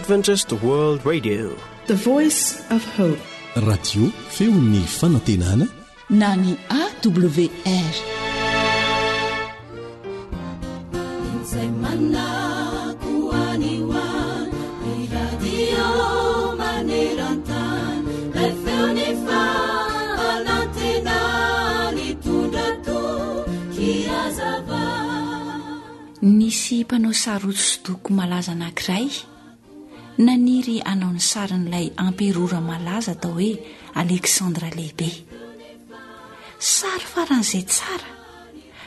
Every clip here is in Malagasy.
Adventist World Radio, The Voice of Hope. Radio feon'ny fanantenana na ny AWR. Nisy mpanao sary hosodoko malaza anankiray naniry anao ny sarin'ilay amperora malaza atao hoe Alexandra lehibe. Sary faran'izay tsara,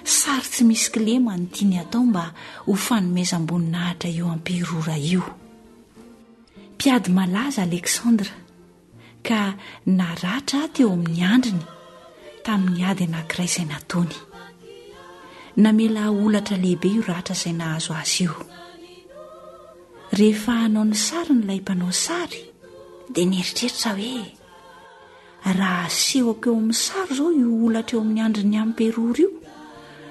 sary tsy misy kilema ny tiany atao mba ho fanomezam-boninahitra io amperora io. Mpiady malaza Alexandra ka naratra teo amin'ny andriny tamin'ny ady anankiray izay nataony. Namela olatra lehibe io ratra izay nahazo azy io. Rehefa hanao ny sary n'ilay mpanao sary dia nieritreritra hoe raha asehoko eo amin'ny sary izao io olatra eo amin'ny andriny amperora io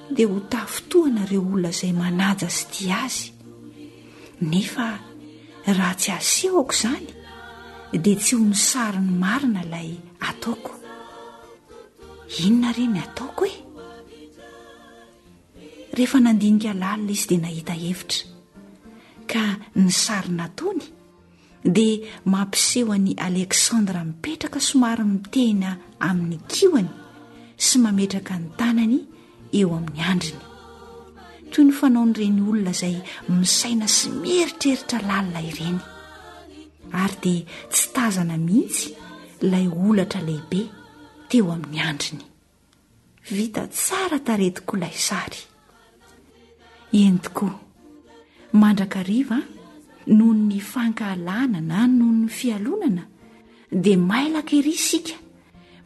dia ho tafotoana ireo olona izay manaja sy tia azy. Nefa raha tsy asehoko izany dia tsy ho ny sary ny marina ilay ataoko. Inona re ny ataoko e? Rehefa nandinika lalina izy dia nahita hevitra ka ny sary nataony dia mampiseho ny Alexandra mipetraka somary mitena amin'ny kiwany sy mametraka ny tanany eo amin'ny andriny, toy ny fanaon'ireny olona izay misaina sy mieritreritra lalina ireny. Ary dia tsy tazana mihitsy ilay olatra lehibe teo amin'ny andriny. Vita tsara tarehy tokoa ilay sary. Eny tokoa, mandrakariva noho ny fankahalana na noho ny fialonana dia mailaka ery isika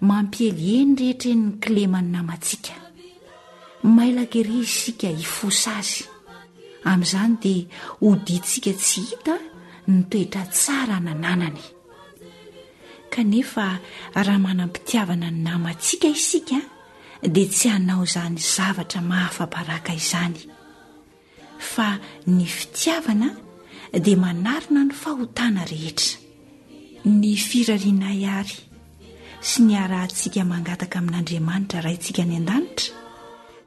mampielieny rehetra ny kileman'ny namantsika. Mailaka ery isika hifosa azy. Amin'izany dia hoditsika tsy hita ny toetra tsara nananany. Kanefa raha manampitiavana ny namantsika isika dia tsy hanao izany zavatra mahafabaraka izany. Fa ny fitiavana dia manarina ny fahotana rehetra. Ny firariana ihary sy ny arahantsika mangataka amin'Andriamanitra raintsika ny an-danitra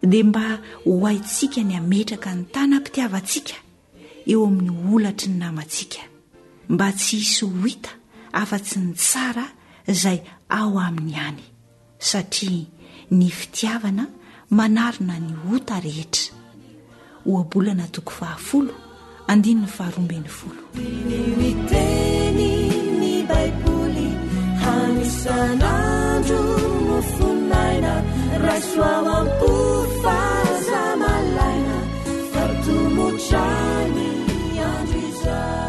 dia mba ho haintsika ny ametraka ny tanam-pitiavantsika eo amin'ny olatry ny namantsika, mba tsy hisy ho hita afa-tsy ny tsara izay ao aminy ihany, satria ny fitiavana manarina ny ota rehetra. Oabolana toko 10, andininy 12. Miteny ny Baiboly hanisan'andro mofonaina raisoao am-pofazamalaina fartomotrany andro izay.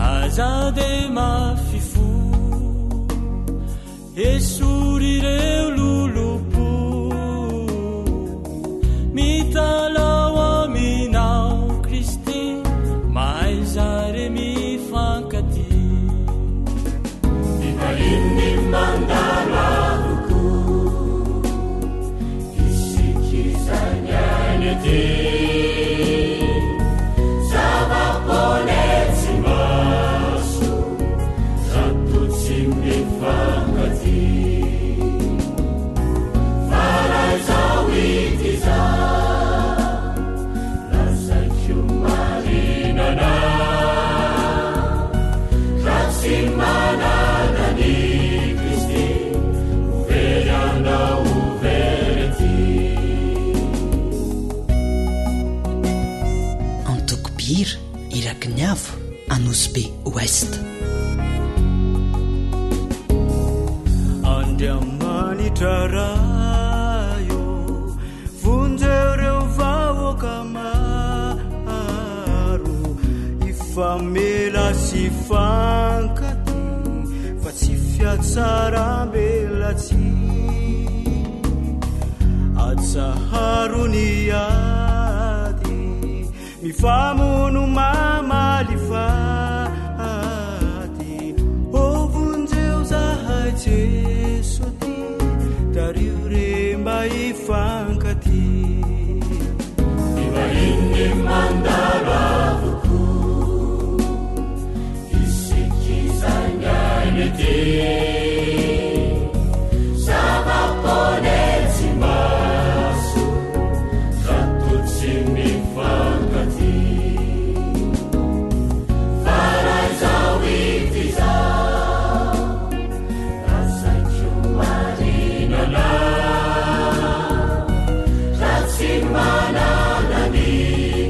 Azade mafifo esurireu lulupu mitalao aminao Kristi maizare mifankati ivalini mandalo aluku isikizanyanyete Sava ponezi masu Anosy Be Ouest. Andramanitra rayo vonjereo vahoaka maro ifamela sy fankaty fa tsy fiatsarambelatsy atsaharony ady mifamono mamaly fady o vonjeo zahay Jeso ty dario remba ifankaty ivainy mandalo avoko isikizanyainy ty zavaponetsy maso zatotsy mifankaty faray zao ity zao rasaiko marinana ratsy manana ny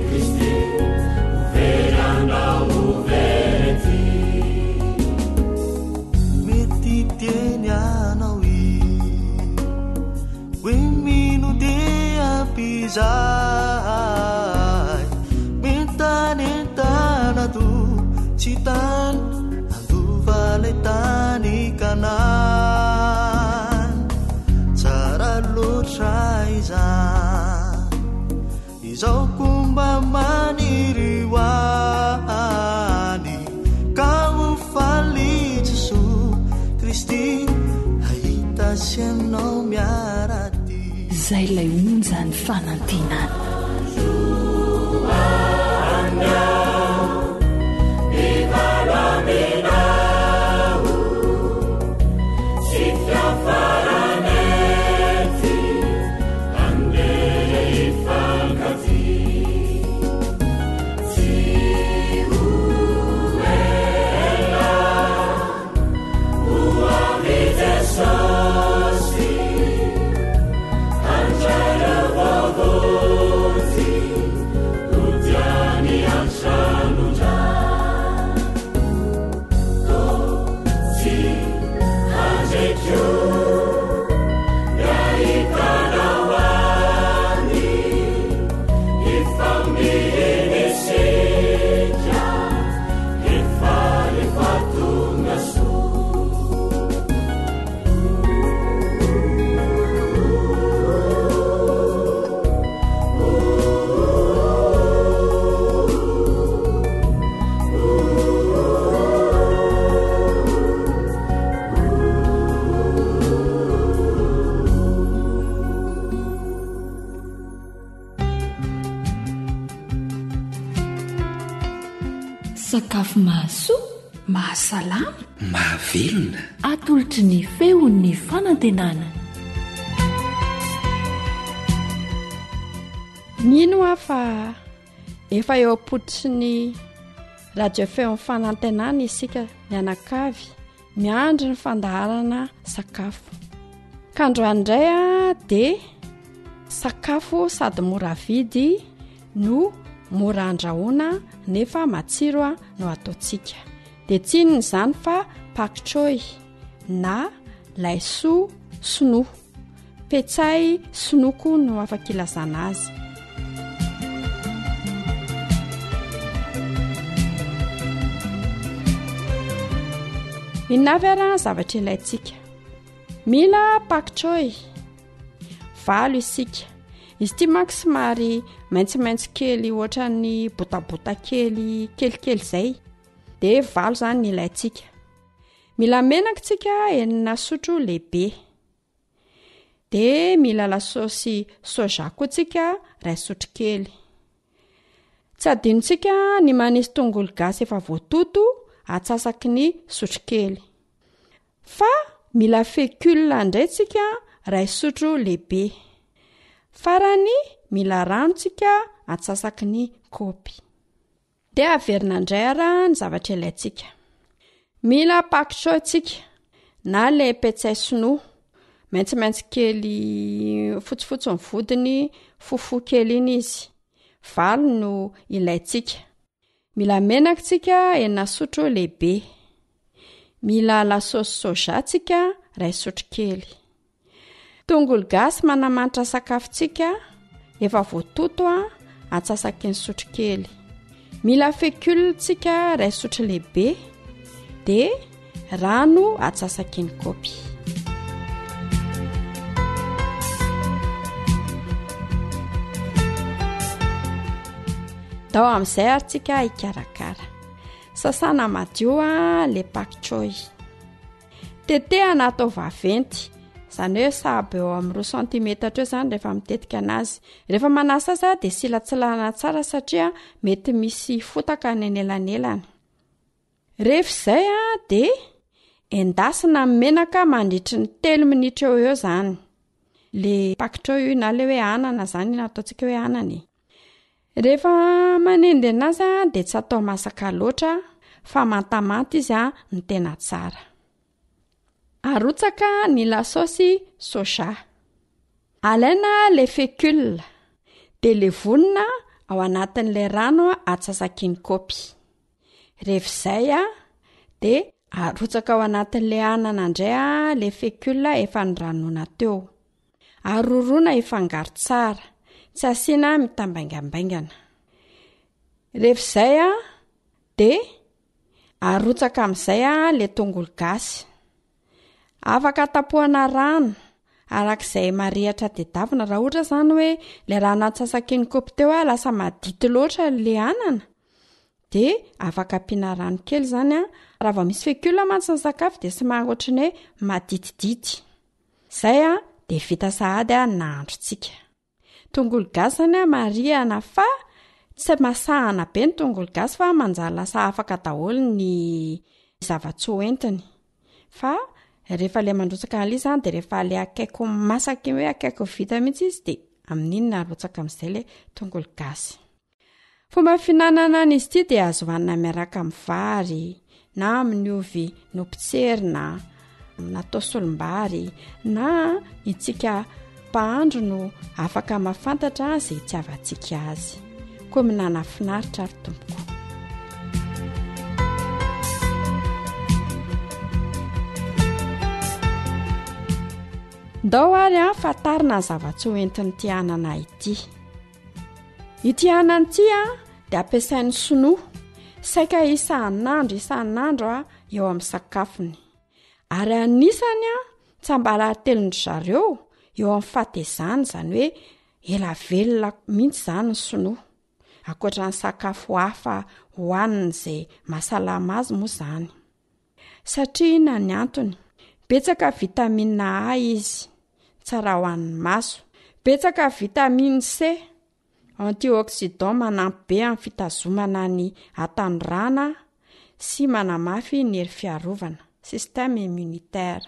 Kristy overanao overety mety tieny anao hoe mino dia ampizay mentanentana do tsy tany andovalay tany Kanany tsara loatra izany izao komba maniry hoany ka ho faly Jesoa Kristy ahita sy aminao miaraty zay lay onja ny fanantenana sakafo mahasoa mahasalama mahavelona atolotry ny feon'ny fanantenana mino aho fa efa eo am-pototry ny radio feon'ny fanantenana isika mianakavy miandry ny fandaharana sakafo kandroandray a dia sakafo sady mora vidy no mora andrahoana nefa matsiro a no ataontsika dia tsinony izany fa paktroy na laisoa sinoa petsay sinoko no afaka ilazana azy inavy ara zavatra ilayntsika mila paktroy valo isika izy ty manko somary maitsomaitso kely ohatra ny botabota kely kelikely izay dia valo izany ny ilayntsika mila menaka tsika enina sotro lehibe dia mila lasosy soja koa tsika ray sotro kely tsy adinontsika ny manisy tongolo gasy efa voatoto atsasaky ny sotro kely fa mila fécule indray tsika ray sotro lehibe farany mila ranontsika atsasaky ny kopy dia averina indray ara ny zavatra ilayntsika mila paktroy tsika na le petsay sinoa maitsomaitso kely fotsifotsy ny vodiny fofo kely iny izy valo no ilayntsika mila menaka tsika enina sotro lehibe, mila lasosy soja tsika 2 sotro kely, tongolo gasy manamanitra sakafotsika efa voatoto atsasaky ny sotro kely, mila fécule tsika 2 sotro lehibe, de rano atsasaky ny kaopy. Dao amin'izay ary tsika hikarakara. Sasana madio le pak choy. Tetehana atao vaventy, izany hoe sahabo eo amin'ny 2 cm eo izany rehefa mitetika anazy. Rehefa manasa azy dia silatsilahana tsara satria mety misy fotaka ny anelanelany. Rehefa izay dia endasina menaka mandritry ny 3 minitra eo izany. Le pak choy na le hoe anana izany ataontsika hoe anana. Rehefa manendy anazy dia tsy atao masaka loatra fa mantamanta izy ny tena tsara. Arotsaka ny lasosy soja. Alaina le fécule dia levonina ao anatin'ilay rano atsasaky ny kaopy. Rehefa izay dia arotsaka ao anatin'ilay anana indray le fécule efa niranoina teo. Arorona ifangaro tsara. Tsy asiana mitambaingambaingana. Rehefa izay dia arotsaka amin'izay le tongolo gasy. Afaka tapohana rano arak'izay marihatra tedavina raha ohatra izany hoe le rano atsasaky ny kaopy teo lasa madity loatra le anana. Dia afaka ampiana rano kely izany raha vao misy fécule mantsy ny sakafo dia sy mahaotra ny hoe maditidity. Izay dia vita sahady nahandrontsika. Tongolo gasy zany marihana fa tsy masahana be ny tongolo gasy fa manjary lasa afaka daholo ny zava-tsy hoentiny. Fa rehefa le mandrotsaka an'ilay izany dia rehefa le akaiko masaka hoe akaiko vita mihitsy izy dia amin'iny narotsaka amin'izay le tongolo gasy. Fomba finanana an'izy ity dia azo hohanina miaraka amin'ny vary na amin'ny ovy nopitserina, natao solombary na itsika pahandro no afaka mahafantatra izay itiavantsika azy. Koa minana finaritra ary tompoko. Ndao ary fantarina ny zava-tsy hoentin'ity anana ity. Ity anana ity dia ampiasain'ny sinoa saika isan'andro eo amin'ny sakafony. Ary anisany tsambaran-telon'ny zareo eo amin'ny fatezany, izany hoe ela velona mihitsy izany ny sinoa. Ankoatra ny sakafo hafa hohanina izay mahasalama azy moa izany. Satria na ny antony, betsaka vitamine A izy, tsara ho an'ny maso. Betsaka vitamine C, antioxydant manampy be amin'ny fitazomana ny hatanorana sy manamafy ny hery fiarovana, système immunitaire.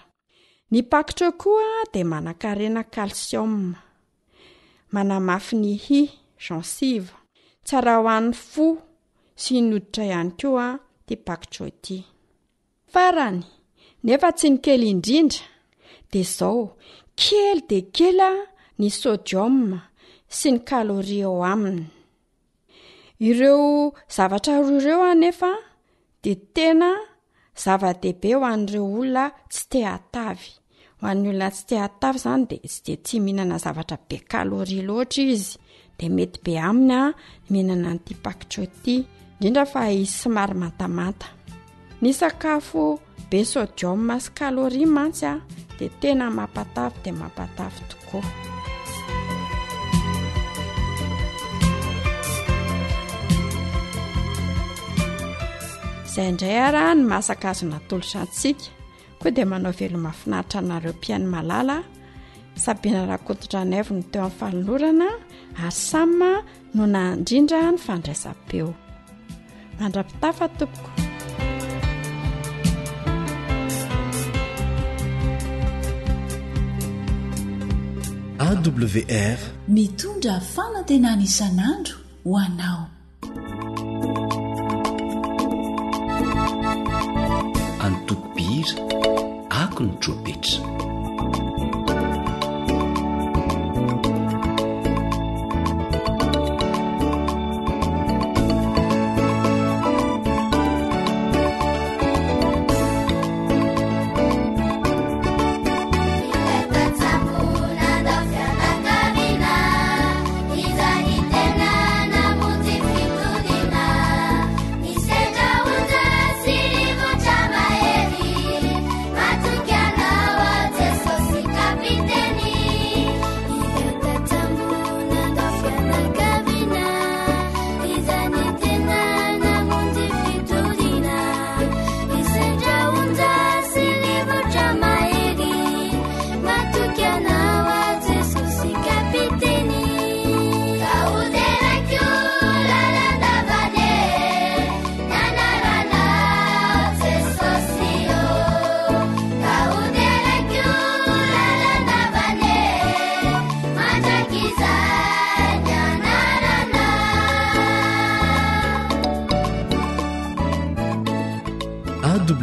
Ny pak choy koa dia manan-karena calcium, manamafy ny hy, gencive, tsara ho an'ny fo sy ny hoditra ihany koa ty pak choy ity. Farany nefa tsy ny kely indrindra dia izao, kely dia kely ny sodium sy ny kaloria ao aminy. Ireo zavatra roa ireo anefa dia tena zava-dehibe ho an'ireo olona tsy te hatavy. Ho an'ny olona tsy te hatavy izany dia tsy dia tia mihinana zavatra be kaloria loatra izy, dia mety be aminy mihinana an'ity pak choy ity, indrindra fa izy somary mantamanta. Ny sakafo be sodium sy kaloria mantsy dia tena mampatavy dia mampatavy tokoa. Izay indray ary ny masaka azo natolotra antsika, koa dia manao velo mahafinaritra anareo mpihaino malala. Sabina Rakototra Naivo no teo amin'ny fanolorana ary Sama no nandrindra ny fandraisam-peo. Mandrapitafa tompoko. AWR mitondra fanantenana isan'andro ho anao. Antokobira ako ny tropetra.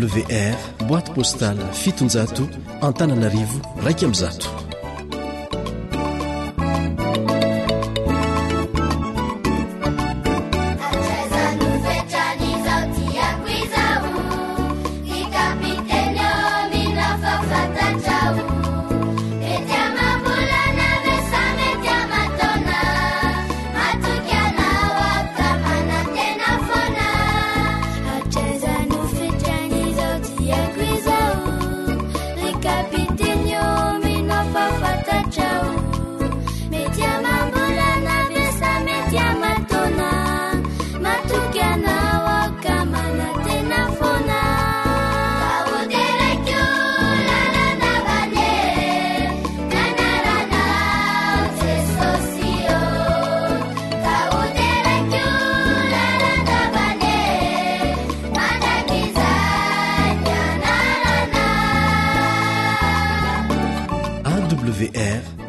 awr boîte postale 700 Antananarivo 100.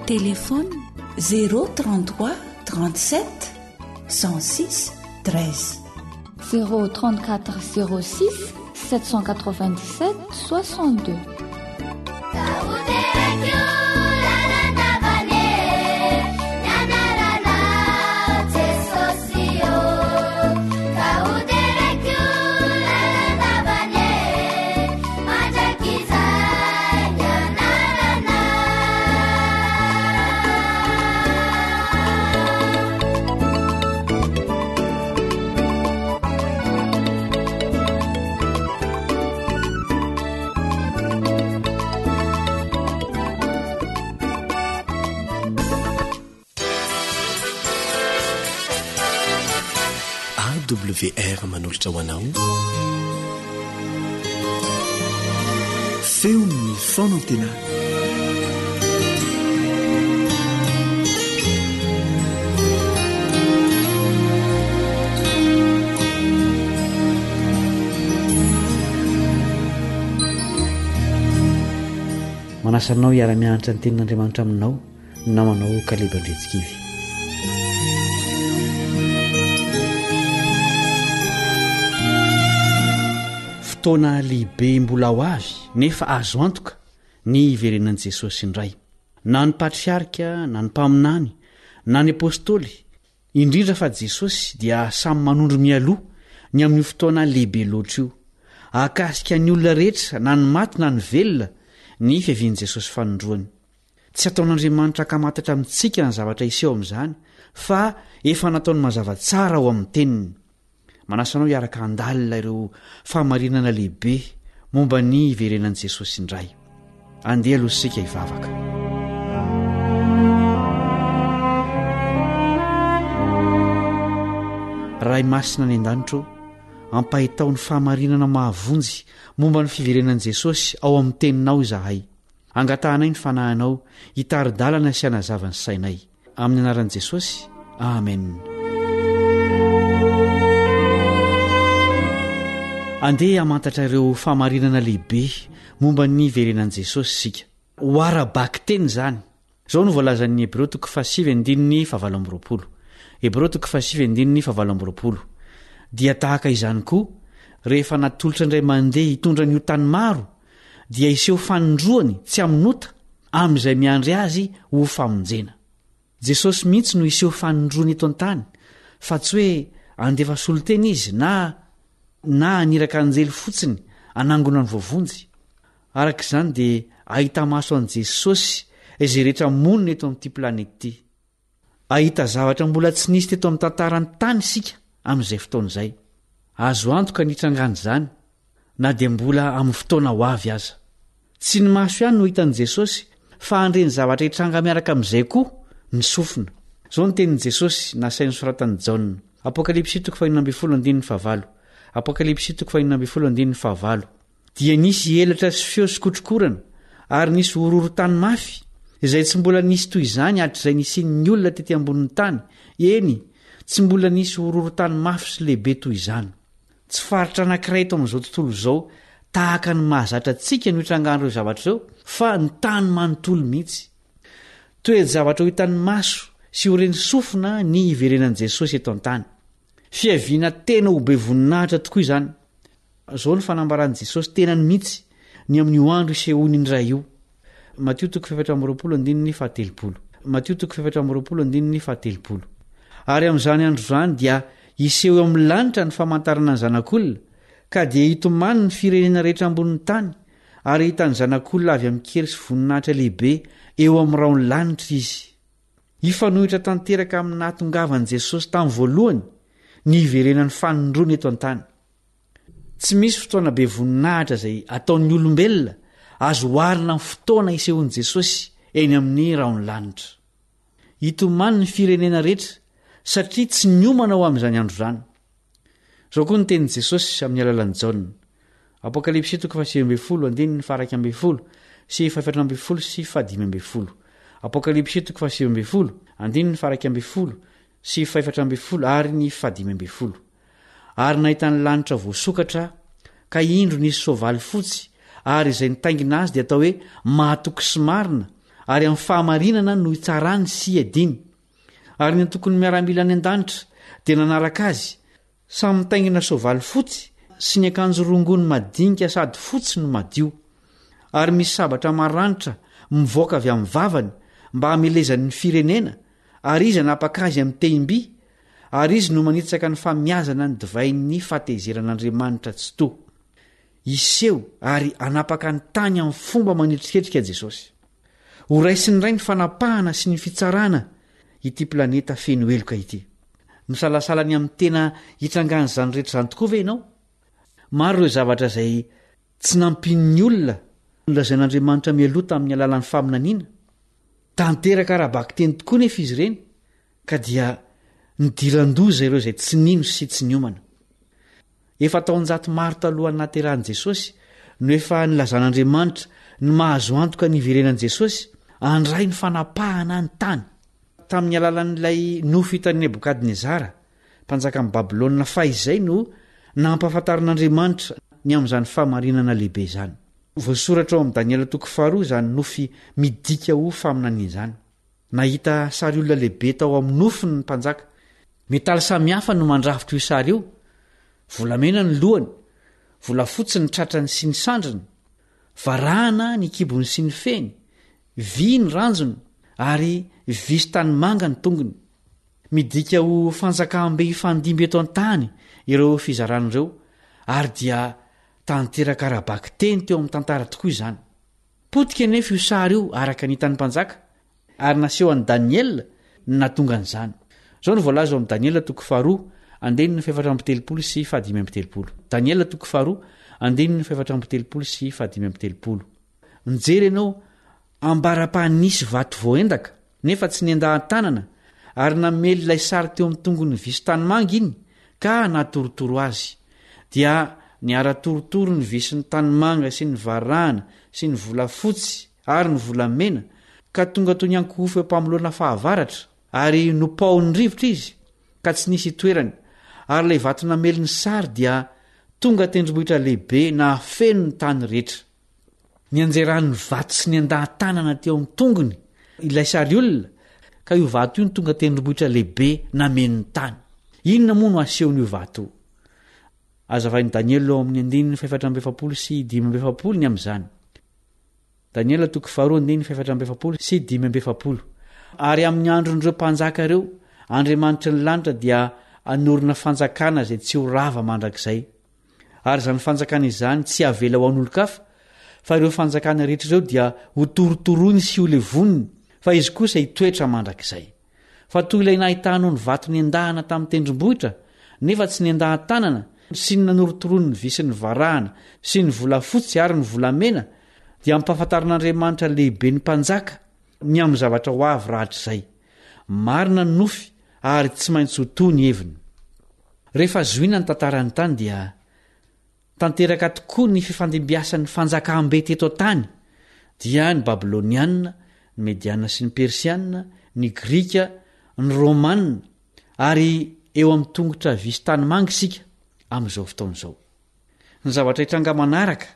Téléphone 033 37 106 13 034 06 797 62. AWR manolotra ho anao feon'ny fonantena manasanao hiara-mianatra ny tenin'Andriamanitra aminao namanao kalebandretsikivy. Fotoana lehibe mbola ho avy nefa azo antoka ny iverenan'i Jesosy indray. Na ny patriarika, na ny mpaminany, na ny apôstôly, indrindra fa Jesosy dia samy manondro mialoha ny amin'ny fotoana lehibe loatra io. Akasika ny olona rehetra na ny maty na ny velona ny fiavian'i Jesosy fanondroany. Tsy ataon'Andriamanitra akamatatra amintsika ny zavatra iseho amin'izany, fa efa nataony mazava tsara ao amin'ny teniny. Manasanao hiaraka handalina ireo fahamarinana lehibe momba ny iverenan'i Jesosy indray. Andeha aloha isika hivavaka. Ray masina ny an-danitro, ampahitao ny fahamarinana mahavonjy momba ny fiverenan'i Jesosy ao amin'ny teninao izahay. Angatahanay ny fanahinao hitaridalana sy hanazava ny sainay. Amin'ny anaran'i Jesosy, amen. Andeha hamantatra ireo fahamarinana lehibe momba ny iverenan'i Jesosy sika. Ho ara-baky teny izany. Izao no voalazan'ny Hebreo 8:7-20. Hebreo 8:7-20. Dia tahaka izany koa, rehefa natolotra indray mandeha hitondra ny tany maro, dia iseho fanondroany tsy aminota amin'izay miandry azy ho famonjena. Jesosy mihitsy no iseho fanondroany eto an-tany, fa tsy hoe andefa soloteny izy na aniraka anjely fotsiny anangona ny voavonjy. Araka izany dia ahita maso an' Jesosy izay rehetra monina eto amin'ity planety ity. Ahita zavatra mbola tsy nisy teto amin'ny tantarany tany isika amin'izay fotoana izay. Azo antoka nitrangany izany, na dia mbola amin'ny fotoana ho avy aza. Tsy ny maso ihany no hitan'i Jesosy, fa handreny zavatra hitranga miaraka amin'izay koa ny sofina. Izao ny tenin'i Jesosy nasain'ny soratan'i Jaona. Apokalipsy 5:9-9. Apokalipsy 5:9-9. Dia nisy elatra sy feo sikotrokorana, ary nisy horohoro-tany mafy, izay tsy mbola nisy toy izany hatr'izay nisian'ny olona tety ambonin'ny tany. Eny, tsy mbola nisy horohoro-tany mafy sy lehibe toy izany. Tsy faritra anankiray eto amin'izao tontolo izao tahaka ny mahazatra antsika no hitrangan'ireo zavatra ireo, fa ny tany manontolo mihitsy. Toe zavatra ho hitan'ny maso sy ho reny sofina ny iverenan'i Jesosy eto an-tany. Fiaviana tena ho be voninahitra tokoa izany. zao ny fanambaran' jesosy tena ny mihitsy ny amin'io andro isehony indray io. Ary amin'izany andro zany dia iseho eo amin'ny lanitra ny famantarana ny zanak'olona, ka dia hitomany ny firenena rehetra ambonin'ny tany, ary hitany zanak'olona avy amin'ny kery sy voninahitra lehibe eo amin'ny raony lanitra izy. Ifanohitra tanteraka amin'ny nahatongavan'i Jesosy tamin'ny voalohany ny iverenan'ny fanondroana eto an-tany. Tsy misy fotoana be voninahitra izay ataon'ny olombelona azo oharina amin'ny fotoana isehon'i Jesosy eny amin'ny raony lanitra. Hitomany ny firenena rehetra satria tsy niomana ao amin'izany andro izany. Izao koa ny tenin'i Jesosy amin'ny alalan'i Jaona. Apokalipsy 7:12 sy 14 Apokalipsy 7:12 sy 14 ary ny 15. Ary nahita ny lanitra voasokatra ka indro nisy soavaly fotsy, ary izay nitaingina azy dia atao hoe mahatoky sy marina, ary amin'ny fahamarinana no hitsarany sy hiadiny. Ary ny tokony miaramila any an-danitra dia nanaraka azy, samy mitaingina soavaly fotsy sy ny akanjo rongony madinika sady fotsy no madio. Ary misy sabatra maranitra mivoaka avy amin'ny vavany mba hamelezany ny firenena, ary izy hanapaka azy amin'ny tehim-by, ary izy no manitsaka ny famiazana ny divain'ny fahatehezeran'Andriamanitra tsy toa. Iseho ary hanapaka ny tany amin'ny fomba manitriketrika Jesosy. Ho raisiny iray ny fanapahana sy ny fitsarana ity planeta feno eloka ity. Misalasalany amin'ny tena hitrangany zany rehetra zany tokoa ve ianao? Maro ireo zavatra izay tsy nampin'ny olona lazain'Andriamanitra mialoha amin'ny alalan'ny faminaniana. Tanteraka arabaky teny tokoa nefa izy ireny, ka dia nidiran-doza ireo izay tsy nino sy tsy niomana. Efa taon-jato maro talohan'ny nahaterahan'i Jesosy no efa nilazan'Andriamanitra ny mahazo antoka ny iverenan'i Jesosy handray ny fanapahana ny tany. Tamin'ny alalan'ilay nofo hitan'i Nebokadnezara, mpanjakan'i Babilôna fahizay no nampahafantarin'Andriamanitra ny amin'izany fahamarinana lehibe izany. Voasoratra ao amin'ny Daniela 4 izany nofy midika ho faminaniana izany. Nahita sary olona lehibe tao amin'ny nofony ny mpanjaka. Metaly samihafa no mandrafitra io sary io. Volamena ny lohany, volafotsy ny tratrany sy ny sandriny, varahana ny kibony sy ny feny, vy ny ranjony, ary visy tany manga ny tongony. Midika ho fanjakam-be ifandimby eto an-tany ireo fizaran'ireo, ary dia tanteraka arabaky teny teo amin'ny tantara tokoa izany. Potika nefa io sary io araka ny hitan'ny mpanjaka, ary naseho an'i Daniela ny nahatonga an'izany. Zao no voalaza ao amin'ny Daniela 4 andeny ny 4 sy 5. Daniela 4 andeny ny 4 sy 5. Mijery ianao ambara-panisy vato voaendaka nefa tsy niandahan-tanana, ary namely ilay sary teo amin'ny tongony visy tanymanga iny ka natorotoro azy. Dia niara-torotoro ny visy ny tanymanga sy ny varahana sy ny volafotsy ary ny volamena, ka tonga toy ny ankofo eo mpamoloana fahavaratra, ary nopaon'ny rivotra izy ka tsy nisy itoerany. Ary ilay vato namely ny sary dia tonga tendrombohitra lehibe na feno ny tany rehetra. Nianjeran'ny vato sy niandahan-tanana teo amin'ny tongony ilay sary olona, ka io vato io ny tonga tendrombohitra lehibe namen'ny tany. Inona moa no asehon'io vato? Azavain'i Daniela ao amin'ny 4 sy 5 ny amin'izany. Daniela 4 sy 5. Ary amin'ny andron'ireo mpanjaka ireo, Andriamanitra ny lanitra dia anorina fanjakana izay tsy ho rava mandrakizay. Ary izany fanjakana izany tsy avela ho an'olon-kafa, fa ireo fanjakana rehetra ireo dia ho torotoroiny sy ho levoniny, fa izy kosa hitoetra mandrakizay. Fa toy ilay nahitanao ny vato niandahana tamin'ny tendrombohitra, nefa tsy niandahan-tanana, sy ny nanorotorony ny visy ny varahana sy ny volafotsy ary ny volamena, dia mimpahafantarin'Andriamanitra lehibe ny mpanjaka ny amin'ny zavatra ho avy rahatra izay. Marina ny nofy ary tsy maintsy ho toy ny heviny. Rehefa zoina ny tantarany tany dia tanteraka tokoa ny fifandimbiasan'ny fanjakam-be teto tany, dia ny Babilôniana, ny Mediana sy ny Persiana, ny Grika, ny Romanina, ary eo amin'ny tongotra visy tanymanga isika amin'izao fotaon'izao. Ny zavatra hitranga manaraka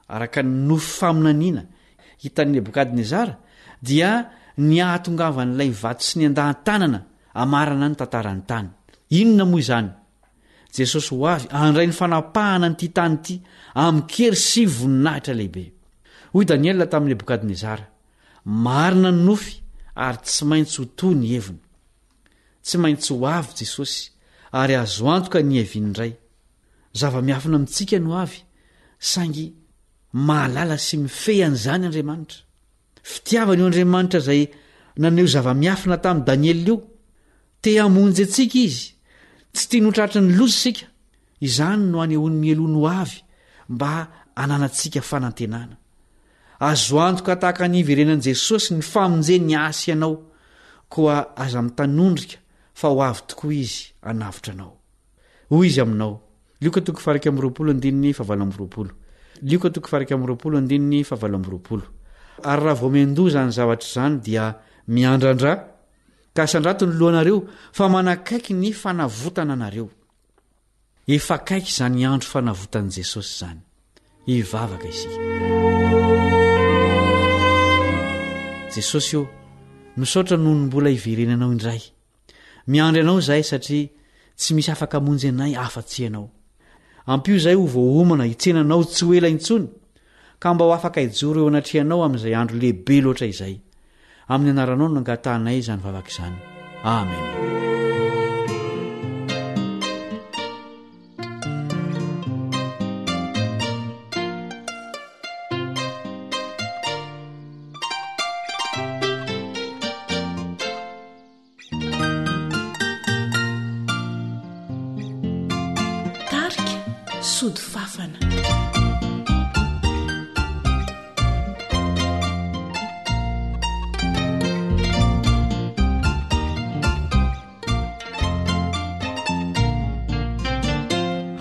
araka ny nofy faminaniana hitan'ny Nebokadnezara dia ny ahatongavan'ilay vato sy ny andahan-tanana amarana ny tantarany tany. Inona moa izany? jesosy ho avy andray ny fanapahana nyity tany ity amikery sy voninahitra lehibe. Hoy Daniela tamin'ny Nebokadnezara, marina ny nofy ary tsy maintsy ho toy ny heviny. Tsy maintsy ho avy Jesosy ary azo antoka ny hevinyndray. Zava-miafina amintsika no avy, saingy mahalala sy mifehy an'izany Andriamanitra. Fitiavany io Andriamanitra izay naneho zava-miafina tamin'ny Daniela io, te hamonjy antsika izy, tsy tia notratry ny loza sika. Izany no anehoany mielono ho avy mba ananantsika fanantenana. Azo antoka tahaka ny iverenan'i Jesosy ny famonjeny asy ianao, koa aza mitanondrika fa ho avy tokoa izy anavitra anao. Hoy izy aminao, Lioka 8:7-8. Lioka 8:7-8. Ary raha vao mendoa zany zavatra zany dia miandrandra, ka sandrato ny lohanareo fa manakaiky ny fanavotana anareo. Efa akaiky zany andro fanavotan'i Jesosy zany. Ivavaka isika. Jesosy io misaotra noho ny mbola iverenanao indray. Miandry anao zahay satria tsy misy afaka hamonjy anay afa-tsy ianao. Ampio zay ho voahomana hitsenanao tsy ho ela intsony, ka mba ho afaka hijoro eo anatrehanao amin'izay andro lehibe loatra izay. Amin'ny anaranao no nangatanay izany vavaka izany. Amen. Sody fafana.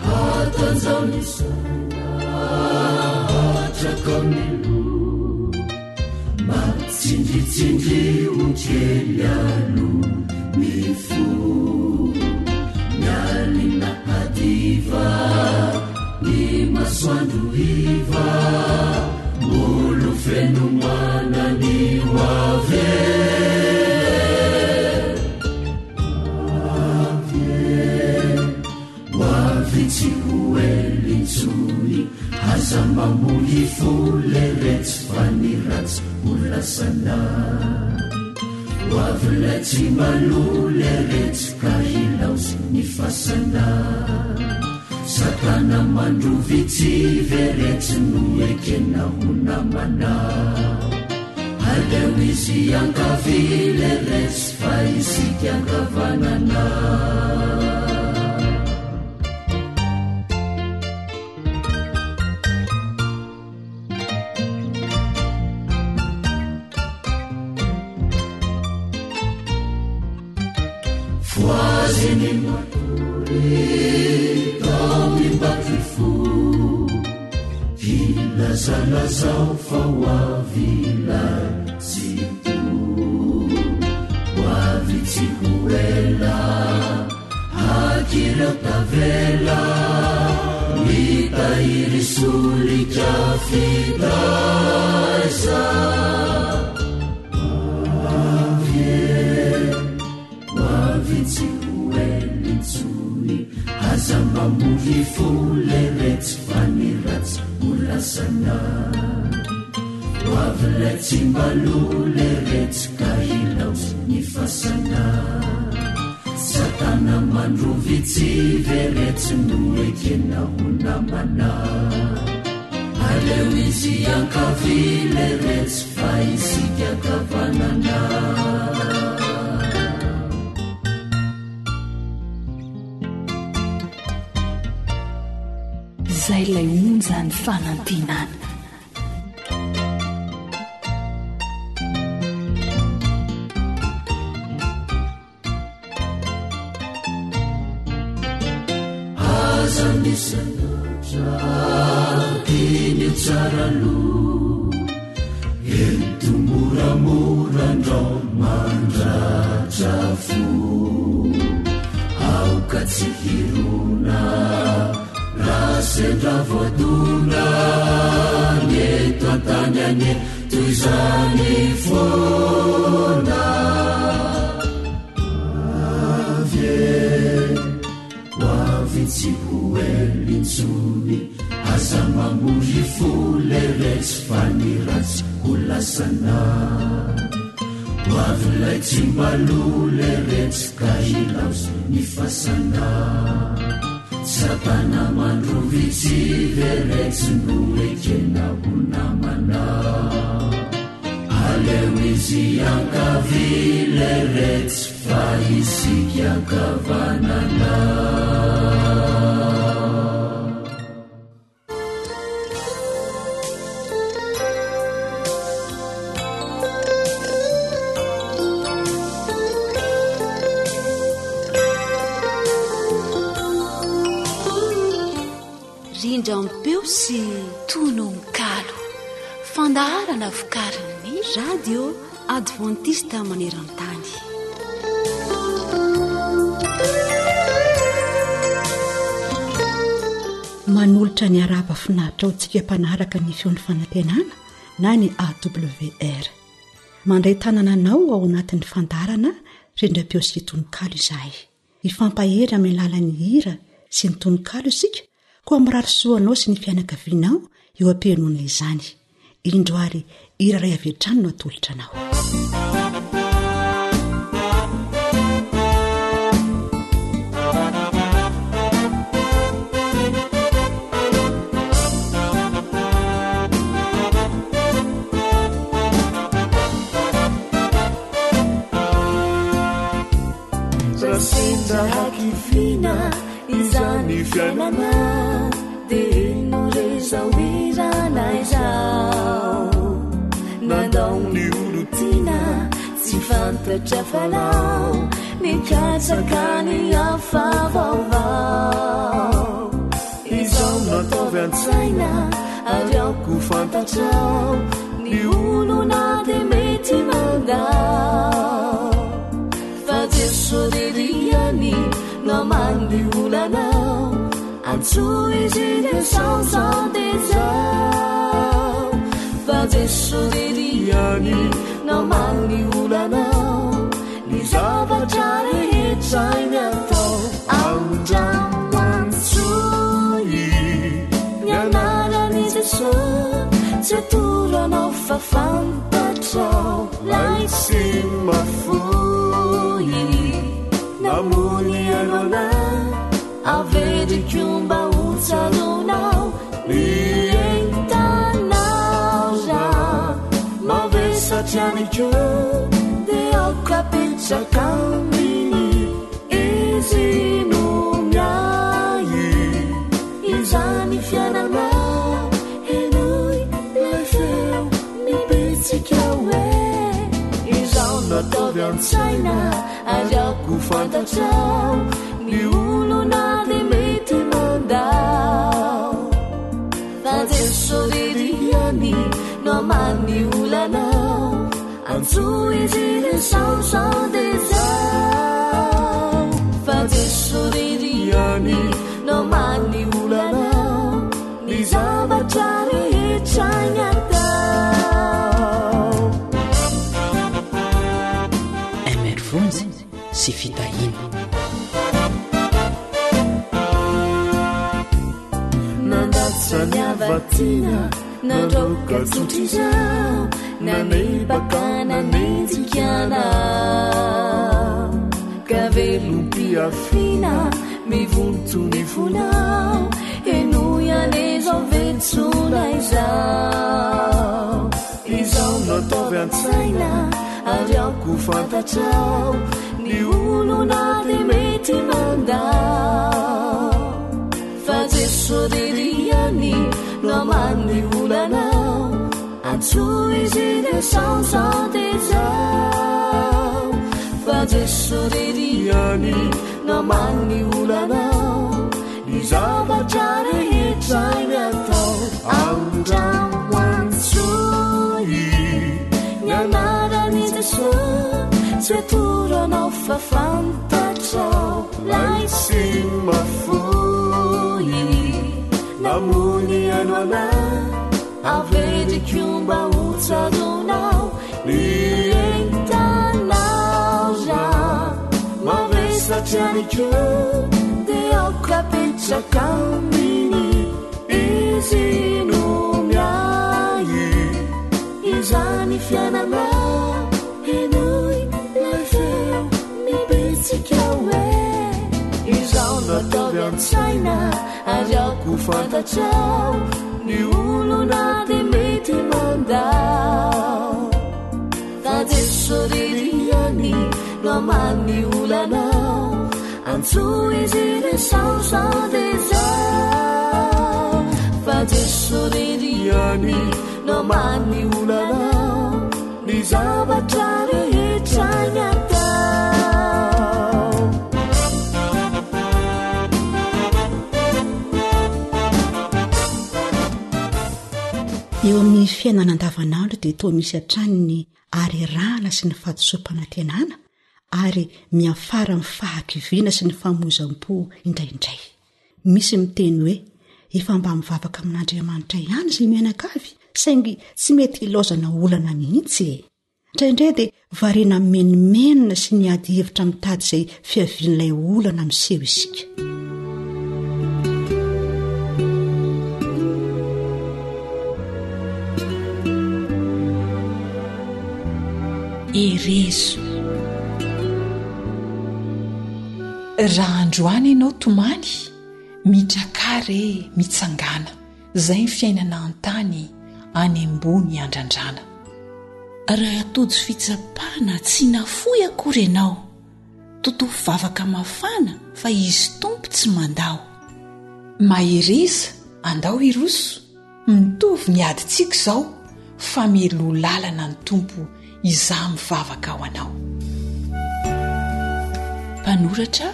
Hatanzao ny saina hatraka milo, matsindritsindry hokely alo mifo, mialina hadiva ny masoandro iva, molo feno manany hoave, hoave tsy hoelintsony, aza mamohy fole retsy fa ny ratsy holasana, hoave lay tsy malole retsy ka hilaosy ny fasana, satana mandrovy tsy veretsy no ekena ho namana, aleo izy ankavile retsy fa isika ankavanana. Voaziny matory lazalazao fa hoavila tsito, hoavy tsy hoela hakireo tavela, mitahiry solika fitaiza, hoavy tsy hoelintsony, aza mamohy fole retsy fa ny ratsy holasana, hoavy lay tsy malole retsy ka hilaosy ny fasana, satana mandrovy tsy veretsy no ekena ho namana, aleo izy ankavile retsy fa isika ankavanana. Zay lay onja ny fanantenana. Aza misanatra iny tsaralo, ento moramora ndrao mandratra fo, aoka tsy hirona rasendra voadona, nyeto antany anye toy zany fona, avye hoavy tsy hoelintsony aza mamory foleretsy fa ny ratsy ho lasana hoavylay tsy mbalo leretsy ka ilaosy ny fasana satana mandrovitsy veretsy no ekena ho namana aleo izy ankavy leretsy fa isiky ankavanana rindram-peo sy tononkalo fandaharana vokarin'ny radio adventiste maneran-tany manolotra ny araba finaritra hotsika mpanaraka ny feon'ny fanantenana na ny awr mandray tanana anao ao anatin'ny fandarana rindram-peo sy tononkalo izahay ifampahera amin'ny lalan'ny hira sy ny tononkalo isika koa mirarisoanao sy ny fianakavianao eo ampianona izany indroary hira ray avetrano no atolotra anao hakifina izany fiainana dia norezaoirana izao nandao ny olotiana tsy fantatra falao nikatsaka ny afavaovao izao nataovy an-tsaina ary aoko fantatrao ny olona dia mety mandao fa jesosoriryany namany olanao antso izy de saosandezao fa jesosoriryany namany olanao ny zavatra rehetrainy atao andramo antsoy ny anarany jesosy tsy atoranao fa fantatrao lay sy mafoy namony anona avedikomba utsalonao lientanao ra mavesatrianiko de aukapitsakambiny izy no miayi izany fianana enoy lefeo mipitsikawe izao nataovy an-tsaina ary aoko fantatrao ny olona de mety mandao fa jesosoriryany namany olanao antso izy le saosandezao fa jesosoriryany namany olanao ny zavatra rehetrainy atao emerfonzy sy fitahiny sanyavatina nandraoka tsotry zao nanebaka nanenjikana ka velom-piafina mivontony fonao enoianezao vetsona izao izao nataovy an-tsaina ary aoko fantatrao ny olona de mety mandao fa jesosoriryany namany olanao antso izy de saosandezao fa jesosoriryany namany olanao ny zavatra rehetrainy atao andramo antsoy ny anarany jesosy tsy atoranao fa fantatrao lay sy mafoy namony anoana avedikomba utsalonao lientanao ra mavesatrianiko de kapetrakaminy izy no miaye izany fianana enoy lafeo mibetsika oe izao no ataovy an-tsaina ary ako fantatrao ny olona de mety mandao fa jesoririany no amany olanao antso izy re saosao de zao fa jesoririany no amany olanao ny zavatra rehetra ny atao eo amin'ny fiainana andavanandro dia toa misy hatrany ny arerahana sy ny fahadisom-panantenana ary miafara ny fahakiviana sy ny famozam-po indraindray. Misy miteny hoe efa mba mivavaka amin'Andriamanitra ihany izay mianakavy saingy tsy mety ilaozana olana mihitsy e. Indraindray dia variana menimenina sy ny ady hevitra mitady izay fiavian'ilay olana miseho isika. Erezo raha androany ianao tomany mitrakare mitsangana zay ny fiainana an-tany any ambony andrandrana raha atody fitsapana tsy nafoy akory ianao totoa vavaka mafana fa izy tompo tsy mandao mahereza andao iroso mitovy ny adintsika izao fa melo lalana ny tompo izaho mivavaka ao anao. Mpanoratra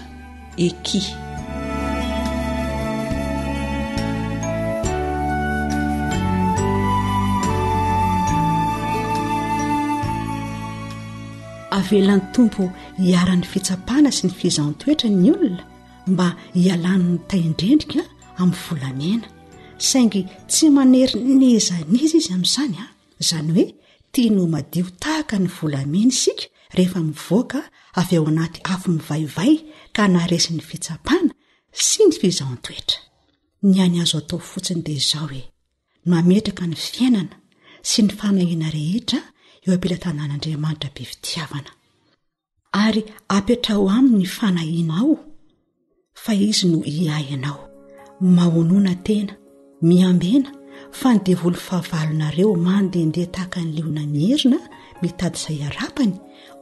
Eki. Avelan'ny tompo hiara-ny fitsapana sy ny fihizan-toetra ny olona mba hialany ny taindrendrika amin'ny volamena saingy tsy manery nezanizy izy amin'izany izany hoe tiano madio tahaka ny volamena isika rehefa mivoaka avy ao anaty afo mivaivay ka naresy ny fitsapana sy ny fihizan-toetra. Ny any azo atao fotsiny dia izao hoe mametraka ny fiainana sy ny fanahiana rehetra eo ampilatanan'Andriamanitra be fitiavana ary apetrao aminy ny fanahiana ao fa izy no hiainao mahonoana tena miambena fa ny devoly fahavalonareo mandehandeha tahaka ny leona mierina mitady izay arapany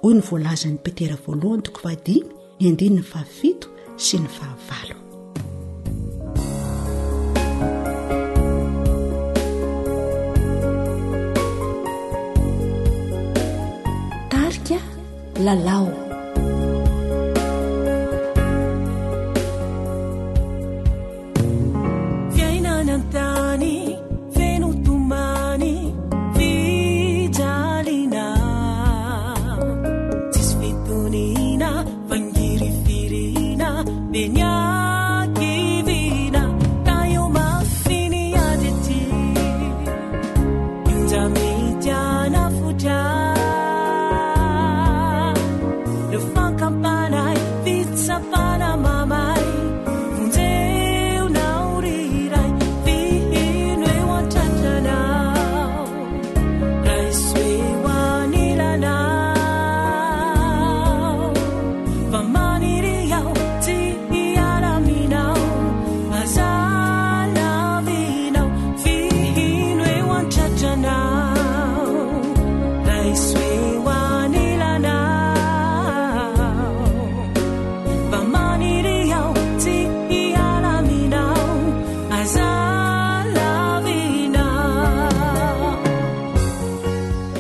hoy ny voalazan'ny Petera 1:5-7 sy ny 9. Tarika lalao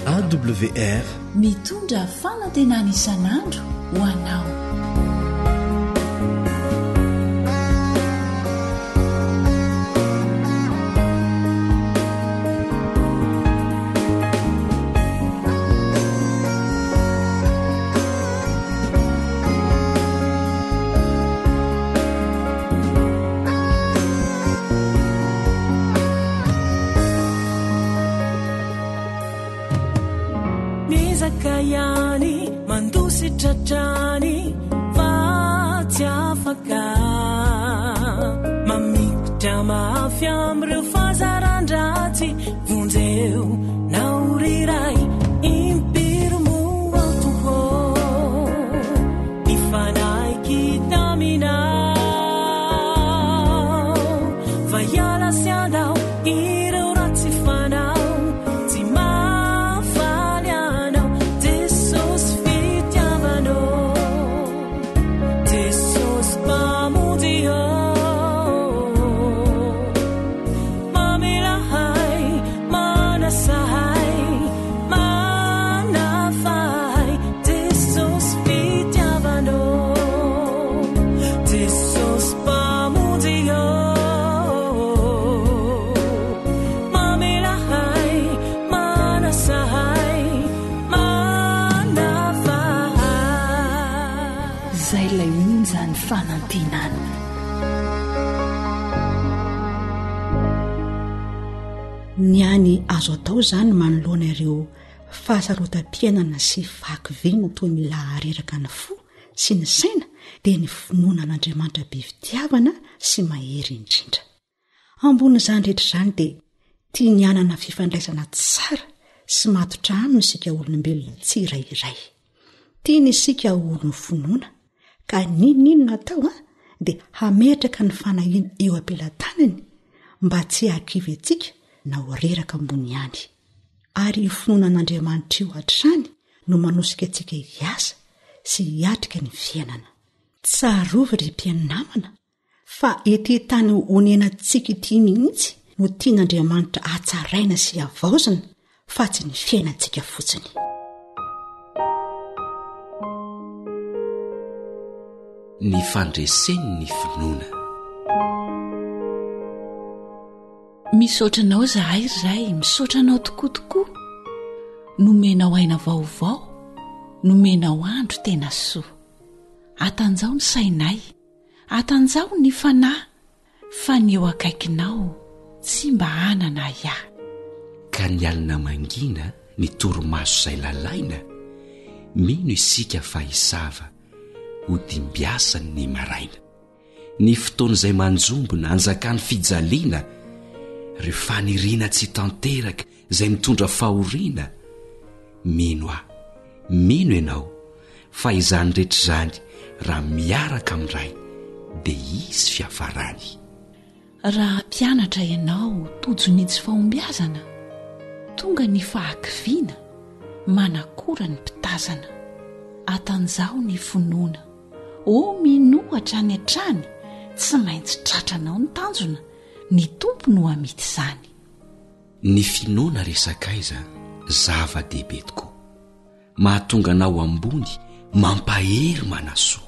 AWR mitondra fanantenana isan'andro ho anao. Mandusy tratrany fa tsy afaka iray impirmo altuho ifanaiky taminao va iala siandao ireo ratsy fanao tsy mafaly anao Jesosy fitiavanao Jesosy mpamonjy fanantinana ny any azo atao zany manoloana ireo fahasarotam-piainana sy fahakiviana toy mila areraka ny fo sy ny saina dia ny finoanan'Andriamanitra be fitiavana sy mahery indrindra. Ambony izany rehetra izany dia tia ny anana fifandraisana tsara sy matotra aminy isika olombelona tsirairay. Tia ny isika olony finoana ka ninino natao dia hametraka ny fanahiana eo ampelantanany mba tsy hakivy antsika na horeraka ambony any. Ary io finoanan'Andriamanitra io hatrany no manosika antsika hiasa sy hiatrika ny fiainana. Tsarovy ry mpianamana fa etetany honenantsika ity mihitsy no tian'Andriamanitra hatsaraina sy havaozana fa tsy ny fiainantsika fotsiny. Ny fandreseny ny finoana. Misaotranao zahay ray, misaotranao tokoa nomenao aina vaovao, nomenao andro tena soa. Atanjao ny sainay, atanjao ny fanahy, fa ny eo akaikinao tsy mba anana iah. Ka ny alina mangina ny toromaso izay lalaina, mino isika fa hisava ho dimbiasany ny maraina. Ny fotoana izay manjombona anjakany fijaliana, ry faniriana tsy tanteraka izay mitondra fahoriana. Mino aho, mino ianao fa izany rehetra izany raha miaraka amin'ray dia izy fiafarany. Raha mpianatra ianao tojonitsy fahombiazana, tonga ny fahakiviana manakora ny mpitazana. Atanjao ny finoana, o minohatra any hatrany, tsy maintsy tratranao ny tanjona, ny tompo no amity izany. Ny finoana resakaiza zava-dehibe tokoa, mahatonga anao ambony mampahery manasoa.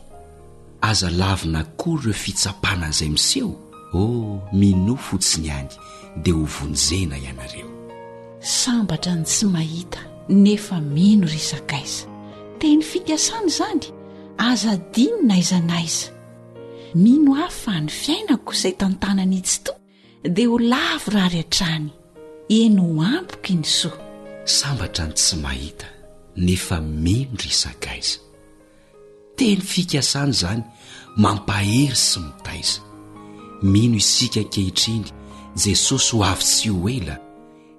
Aza lavina kory ireo fitsapana izay miseho, mino fotsiny any dia ho vonjena ianareo. Sambatra ny tsy mahita nefa mino resakaiza, teny fikasana izany, aza diny naiza naiza. Mino aho fa ny fiainako izay tantanany itsy to dia ho lavo rary hatrany, eny ho ampoky ny soa. Sambatra ny tsy mahita nefa mino resakaiza, teny fikasana izany mampahery sy mitaiza. Mino isika ankehitriny Jesosy ho avy sy ho ela,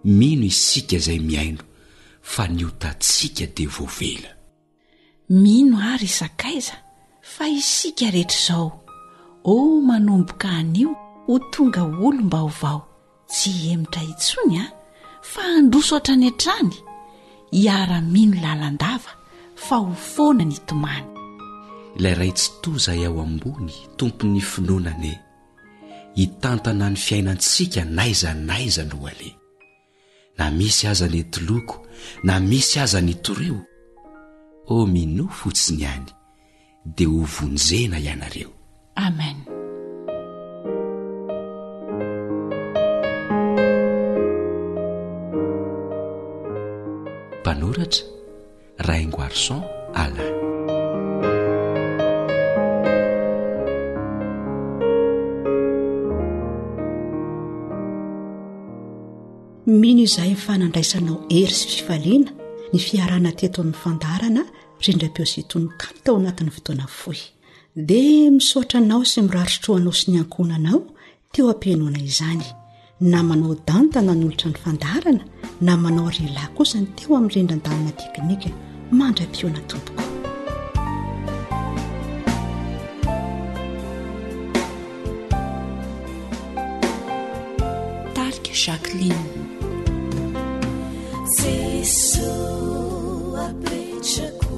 mino isika izay miaino fa ny otantsika dia voavela. Mino ary resakaiza fa isika rehetra izao, manomboka anio ho tonga olom-baovao, tsy hemotra itsony fa handroso hatrany hatrany, hiara-mino lalandava fa ho foana ny tomany. Ilay ray tsy toza ao ambony tompon'ny finoanane, hitantana ny fiainantsika naiza no ale. Na misy aza ny etoloko, na misy aza ny toreo, mino fotsiny any dia ho vonjena ianareo. Amen. Mpanoratra Raingoarson Alain. Mino izahay fa nandraisanao hery sy fifaliana ny fiarana teto amin'ny fandarana rindra-peo sy tononkalo tao anatin'ny fotoana fohy. Dia misaotra anao sy miraritroanao sy ny ankonanao teo am-piainoana izany. na manao dantana nyolotra ny fandaharana na manao rila kosa ny teo amin'ny rendran-dalana teknika mandra-piona tompoko. Tarika Jacqueline. Jesu apetrako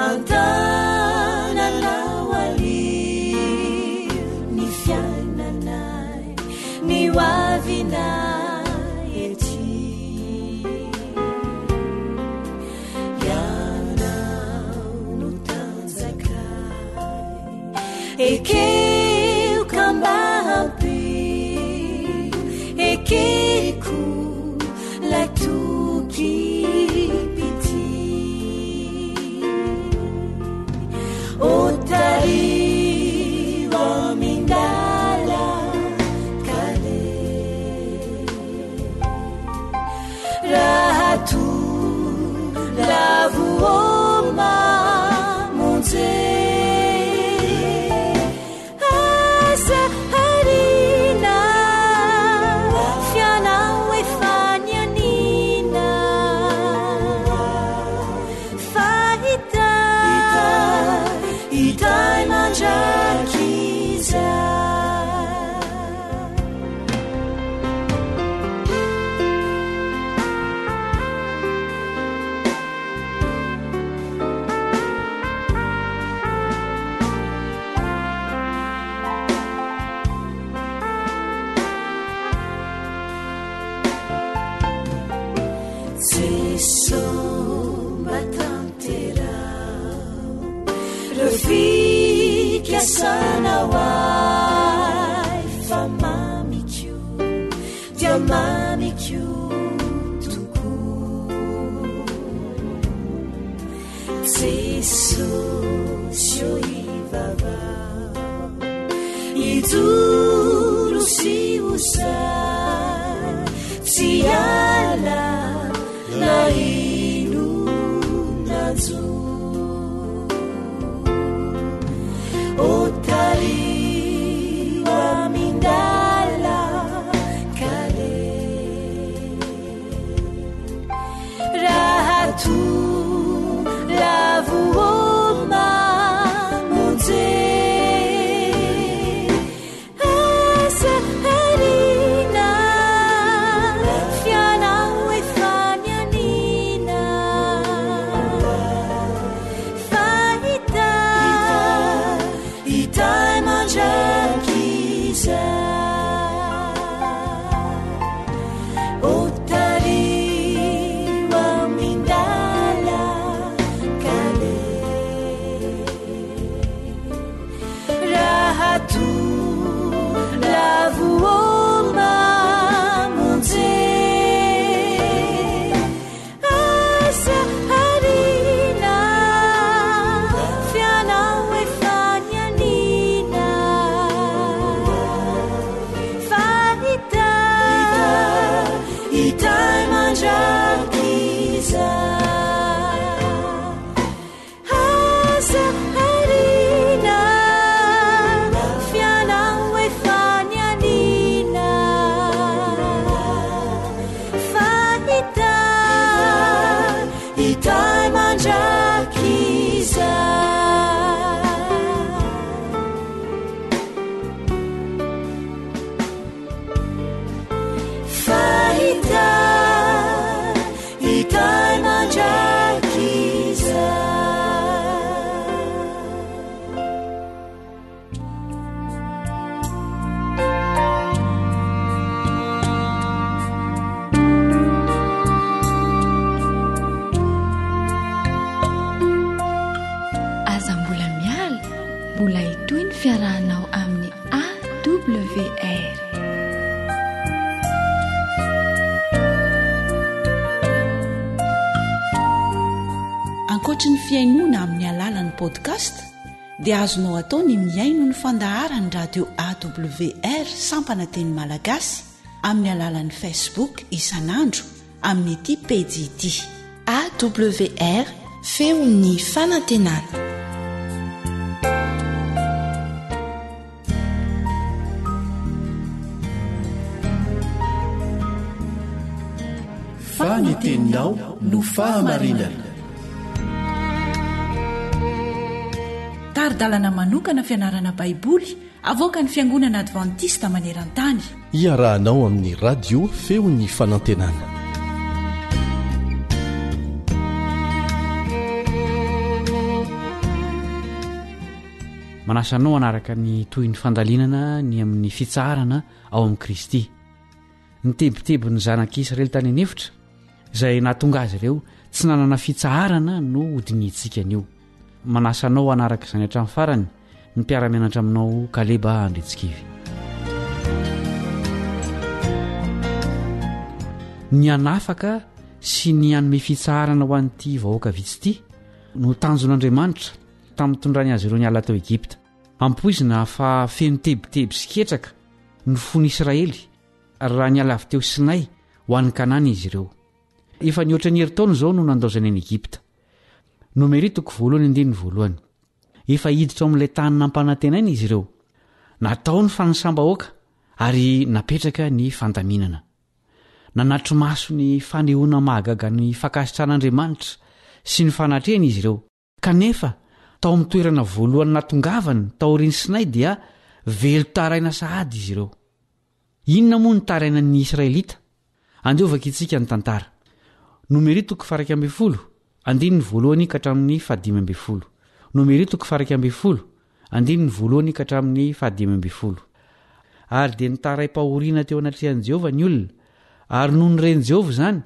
antananao ali ny fiainanay ny hoavinay ety ianao no tanjakay ekeo kambampy ekeko latoky pity otariwa mindala kale rahatu lavuoma monze asa harina fianao efanianina fahita itai mandrakiza Jesu matanterao rafika sanawai fa mamikyo dia mamikyo toko Jesu sio ivavao iduru si usa tiala na inu nazu otariwa mindala kale rahatu lavuoma monze asa harina fianao efanianina fahita itai mandrakiza otariwa mindala kale rahatu lavuoma monze asa harina fianao efanianina fahita itai mandrakiza asa harina fianao efanianina fahita itai mandrakiza fahita itai mandrakiza aza mbola miala mbola itoy ny fiarahanao amin'ny AWR. ankoatra ny fiainoana amin'ny alalan'ny podcast dia azonao atao ny miaino ny fandaharany radio AWR sampana teny malagasy amin'ny alalan'ny Facebook isanandro amin'ny ity page ity AWR feon'ny fanantenana. faniteninao no fahamarinana. Taridalana manokana fianarana baiboly avoaka ny Fiangonana Advantista Maneran-tany. Iarahanao amin'ny radio feon'ny fanantenana. Manasanao anaraka ny toy ny fandalinana ny amin'ny fitsarana ao amin'i Kristy. Ny tebitebo ny zanak'Israely tany anefitra izay nahatonga azy ireo tsy nanana fitsaharana no hodinitsika anio. Manasanao anaraka izany hatramin'ny farany ny mpiara-mianatra aminao Kaleba Andretsikivy. Ny anafaka sy ny anome fitsaharana ho an'ity vahoaka vitsy ity no tanjon'Andriamanitra tamin'ny tondrany azy ireo niala tao Egipta. Ampoizina fa feno tebiteby sy ketraka ny fon'Israely raha niala avy teo Sinay ho an'ny Kanana izy ireo. Efa nihoatra ny herintaona izao no nandaozany any Egipta. Nomeritoko 1:1. Efa hiditra ao amin'ilay tany nampanantenaina izy ireo. Natao ny fanisambahoaka ary napetraka ny fandaminana. Nanatro maso ny fanehoana mahagaga ny fankasitran'Andriamanitra sy ny fanatrehany izy ireo. Kanefa tao amin'ny toerana voalohany natongavany tao aorian'ny Sinay dia velo taraina sahady izy ireo. Inona moa ny tarainan'ny Israelita? Andeovaka itsika ny tantara. Nomeritoko 1:10, 1:1-15. Nomeritoko 1:10, 1:1-15. Ary dia nitaray-pahoriana teo anatrehan'i Jehovah ny olona, ary noho ny ren'i Jehovah izany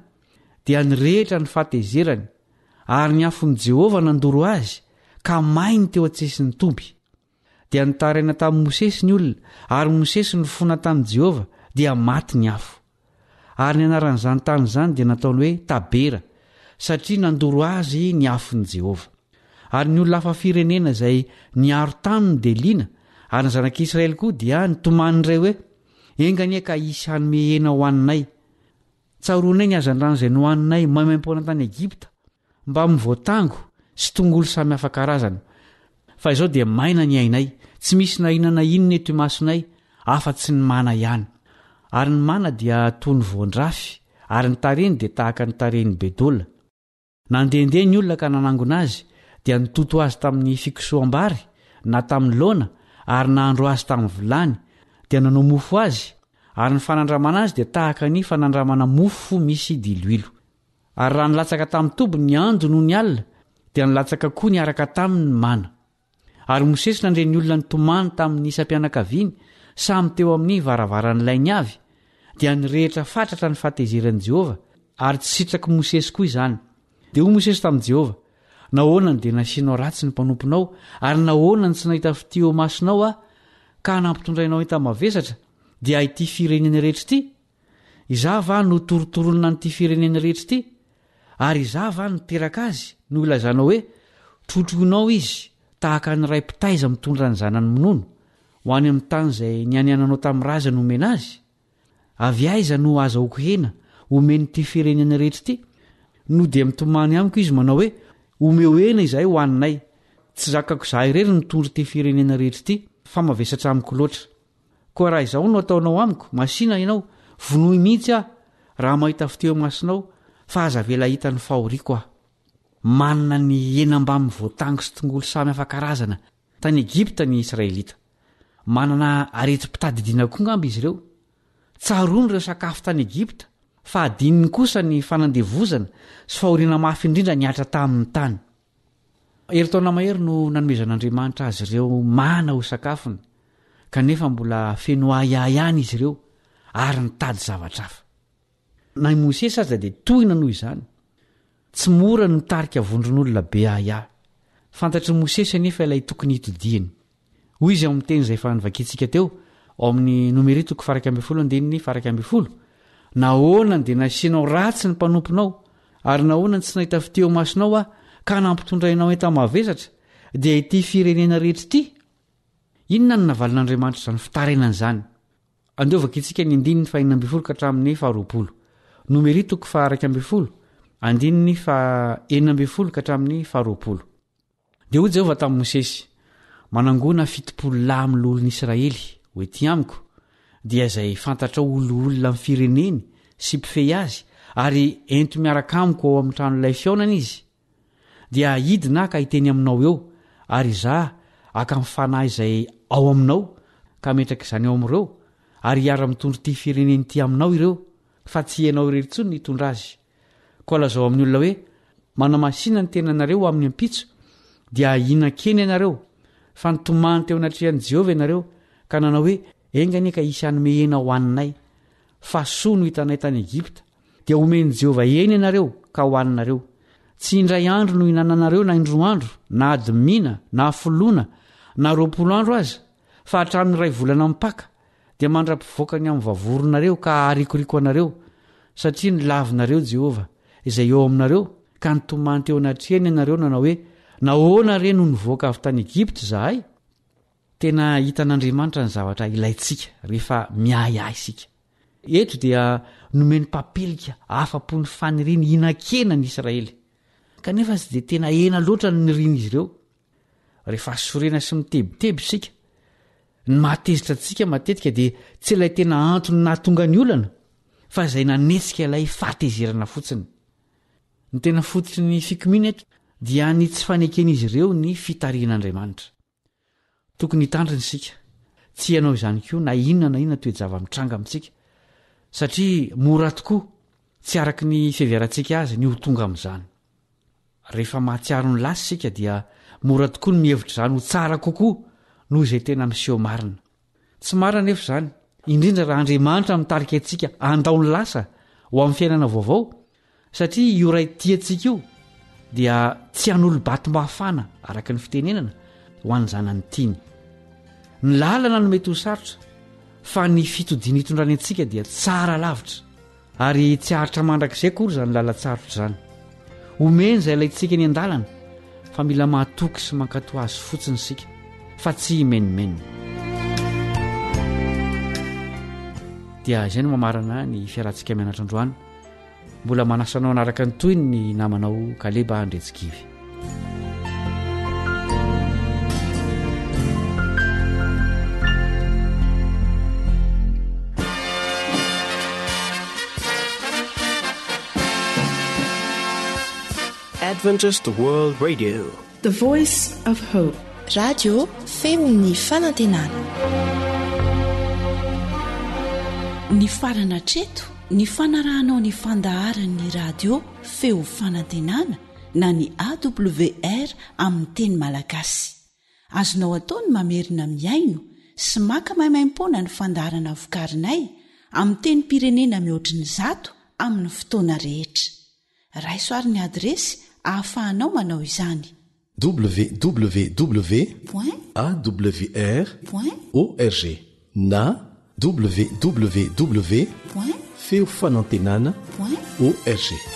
dia nirehitra ny fahatezerany, ary ny afon'i Jehovah nandoro azy ka mainy teo an-tsesin'ny toby. Dia nitaraina tamin'i Mosesy ny olona, ary Mosesy ny fona tamin'i Jehovah dia maty ny afo. Ary ny anaran'izany tany izany dia nataony hoe Tabera, satria nandoro azy ny afon'i Jehovah. Ary ny olona hafa firenena izay niaro taminy dia liana, ary ny zanak'Israely koa dia nitomanindray hoe engany ka isy hanome hena ho aninay. Tsaroanay ny hazan-drano izay nohaninay maimaim-poana tany Egipta mba mivoatango sy tongolo samy hafa karazana. Fa izao dia maina ny ainay, tsy misy na inona na inona eto imasonay afa-tsy ny mana ihany. Ary ny mana dia toy ny voandrafy, ary ny tareny dia tahaka ny tareny Bedola. Nandehandeha ny olona ka nanangona azy, dia nitoto azy tamin'ny fikosoam-bary na tamin'ny laona, ary nahandro azy tamin'ny vilany, dia nanao mofo azy, ary ny fanandramana azy dia tahaka ny fanandramana mofo misy diloilo. Ary raha nilatsaka tamin'ny toby ny ando noho ny alina, dia nilatsaka koa ny araka tamin'ny mana. Ary Mosesy nandre ny olona nitomany tamin'ny isam-pianakaviany samy teo amin'ny varavaran'ilay ny avy, dia nirehitra fatratra ny fahatezeran'i Jehovah, ary tsy sitraky Mosesy koa izany. Dia hoy Mosesy tamin'i Jehovah, nahoana dia nasianao ratsy ny mpanomponao, ary nahoana tsy nahita fitio masonao ka nampitondrainao enta-mavesatra dia ity firenena rehetra ity? Izaho va no torotorolona n'ity firenena rehetra ity? Ary izaho va niteraka azy no ilazanao hoe trotroinao izy tahaka ny ray mpitaiza mitondra ny zanany monono ho any amin'ny tany izay nianiananao tamin'ny raza no omena azy? Avy aiza no azahoako hena omen'ity firenena rehetra ity? No dia mitomany amiko izy manao hoe omeo hena izahay ho aninay. Tsy zakako izahay irery nitondra ity firenena rehetra ity, fa mavesatra amiko loatra. Koa raha izao no ataonao amiko, masina ianao, vonoy mihitsy raha mahita fiteo masonao, fa aza vela hita ny fahoriako manana ny henam-bamy voatango sy tongolo samy hafa karazana tany Egipta ny Israelita. Manana areti-pitadidiana koa ngamby izy ireo. Tsaroany ireo sakafo tany Egipta, fa adininy kosa ny fanandevozana sy fahoriana mafy indrindra niatra tamin'ny tany. Herintaona mahery no nanomezan'Andriamanitra azy ireo mana ho sakafony, kanefa mbola feno ahihany izy ireo ary nitady zavatra hafa. Na i Mosesy aza dia tohina noho izany. Tsy mora no mitarika vondron'olona be ahia. Fantatry Mosesy anefa ilay tokony hitodiany. Hoy izy amin'ny teny izay efa nivakiantsika teo ao amin'ny Nomeritoko 1:1-1:10. Nahoana dia nasianao ratsy ny mpanomponao, ary nahoana tsy nahita fiteo masonao ka nampitondrainao enta-mavesatra dia ity firenena rehetra ity? Inona no navalin'Andriamanitra izany fitarainana izany? Andeovaka itsika ny 1:5-20. Nomeritoko 1:1-20. Dia hoy Jehovah tamin'i Mosesy, manangona 70 lahy amin'ny olon'Israely ho ety amiko, dia izay fantatra olona amin'ny fireneny sy mpifehy azy, ary ento miaraka amiko ao amin'ny tranolay fiaonana izy dia idina ka hiteny aminao eo ary izaho aka mifanahy izay ao aminao ka metraka izany ao amin'ireo ary hiara-mitondro ty fireneny ty aminao ireo fa tsy ianao irerintsony nitondra azy koa lazao amin'ny olona hoe manamasina ny tenanareo amin'ny ampitso dia hinan-keny ianareo fa nitomany teo anatrehan'i Jehovah ianareo ka nanao hoe engany ka isy anome hena ho aninay fa soa no hitanay tany Egipta dia omeny Jehovah hena ianareo ka ho aninareo tsy indray andro no hinananareo na indroandro na adimina na foloana na 20 andro aza fa hatramin'ny 2 volana mipaka dia mandra-pivoakany amin'ny vavoronareo ka arikoriko anareo satria nilavinareo Jehovah izay eo aminareo ka nitomany teo anatrehany ianareo nanao hoe nahoana re no nivoaka avy tany Egipta zahay tena hitan'Andriamanitra ny zavatra ilayntsika rehefa miahiahy isika eto dia nomeny papelika afa-po ny faniriany hinan-kena ny Israely kanefa tsy dia tena ena loatra ny niriany izy ireo rehefa sorena sy mitebiteby isika ny mahatezitra antsika matetika dia tsy ilay tena antony nahatonga ny olana fa izay nanesika ilay fahatezerana fotsiny ny tena fototry ny fikomina eto dia ny tsy faneken'izy ireo ny fitarian'Andriamanitra tokony hitandrina isika tsy ianao izany koa na inona na inona toejava-mitranga amintsika satria mora tokoa tsy araky ny fiheverantsika azy ny ho tonga amin'izany rehefa mahatsiaro ny lasy isika dia mora tokoa ny mihevitra izany ho tsara kokoa noho izay tena miseho marina tsy marina nefa izany indrindra raha Andriamanitra mitarika antsika andao ny lasa ho amin'ny fiainana vaovao satria io ray tiantsika io dia tsy han'olo-batom-bahafana araka ny fitenenana ho an'ny zanany tiany ny lalana no mety ho sarotra fa ny fitodiana hitondrany antsika dia tsara lavitra ary tsy haritra mandrakizay kory izany lalatsarotra izany omeny izay ilayntsika ny an-dalana fa mila mahatoky sy mankatoa azy fotsiny isika fa tsy himenimeny dia izay no mamarana ny fiarantsika mianatra androany mbola manasanao anaraka ny toy ny namanao Kaleba Andretsikivy Adventist World Radio, The Voice of Hope. Radio feony fanantenana. Ny farana treto ny fanarahanao ny fandaharan'ny radio feo fanantenana na ny AWR amin'ny teny malagasy azonao ataony mamerina miaino sy maka maimaimpoana ny fandaharana vokarinay amin'ny teny pirenena mihoatriny 100 amin'ny fotoana rehetra raisoaryn'ny adresy ahafahanao manao izany www.awr.org na www.feofanantenana.org